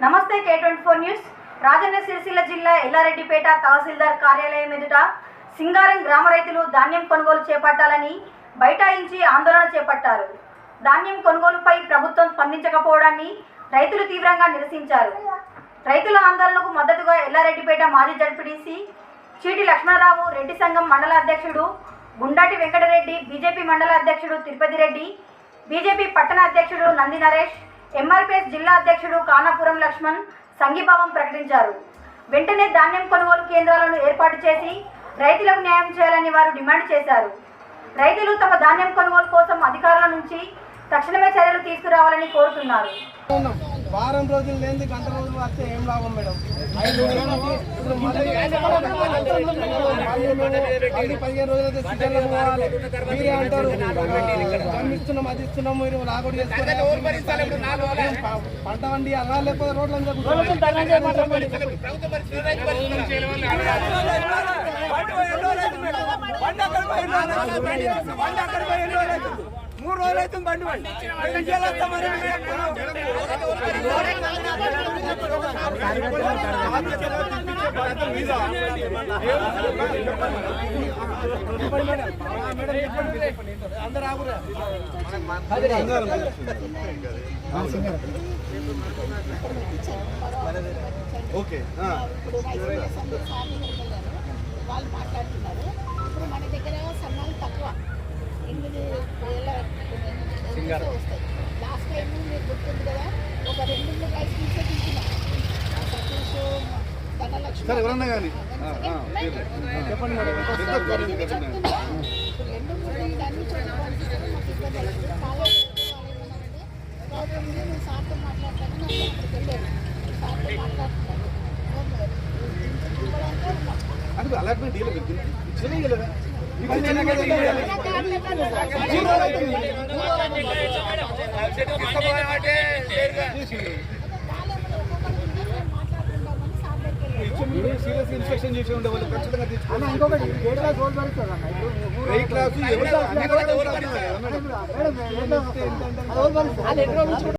నమస్తే K24 news. Rajanna Sircilla జిల్లా ఎల్లారెడ్డిపేట తహసీల్దార్ కార్యాలయం ఎదుట సింగారం గ్రామ రైతులు ధాన్యం కొనుగోలు చేపట్టాలని బైఠాయించి ఆందోళన చేపట్టారు. ధాన్యం కొనుగోలుపై ప్రభుత్వం స్పందించకపోవడాన్ని రైతులు తీవ్రంగా నిరసించారు. రైతుల ఆందోళనకు మద్దతుగా ఎల్లారెడ్డిపేట మాజీ జడ్పీటీసీ చీటి లక్ష్మణరావు, రెడ్డి సంఘం మండల అధ్యక్షుడు గుండాటి వెంకటరెడ్డి, బీజేపీ మండల అధ్యక్షుడు తిరుపతి రెడ్డి, బీజేపీ పట్టణ అధ్యక్షుడు నంది నరేష్, ఎంఆర్పీఎస్ జిల్లా అధ్యక్షుడు కానాపురం లక్ష్మణ్ సంఘీభావం ప్రకటించారు. వెంటనే ధాన్యం కొనుగోలు కేంద్రాలను ఏర్పాటు చేసి రైతులకు న్యాయం చేయాలని వారు డిమాండ్ చేశారు. రైతులు తమ ధాన్యం కొనుగోలు కోసం అధికారుల నుంచి తక్షణమే చర్యలు తీసుకురావాలని కోరుతున్నారు. వారం రోజులు లేని గంట రోజులు వస్తే ఏం లాభం మేడం? 5 15 రోజులైతే సీజన్లో పోవాలి. మీరే అంటారు ఇస్తున్నాం, అది ఇస్తున్నాం, మీరు లాగౌట్ చేసుకోవాలి. పంట వండి అలా లేకపోతే రోడ్లు మూడు రోజులు అయితే బండి అందరు ఆగురా. ఓకే, వాళ్ళు మాట్లాడుతున్నారు. ఇప్పుడు మన దగ్గర సన్నాలు తక్కువ, 8 వేల వస్తాయి. లాస్ట్ టైం మీరు గుర్తుంది కదా, ఒక 2 రైస్ తీసే తీసుకున్నాం. సతీష్, ధనలక్ష్మి చెప్పండి. ఇప్పుడు 2 3 అన్ని చోట్ల పంపిస్తారు. మాకు ఇబ్బంది అవుతుంది. కాలేజ్ నేను సార్తో మాట్లాడతాను. నాకు అక్కడికి వెళ్ళాను, సార్తో మాట్లాడుతున్నాను. అలాట్మెంట్ సీరియస్ ఇన్స్పెక్షన్ చేసి ఉండే వాళ్ళు ఖచ్చితంగా తీసుకున్నారు.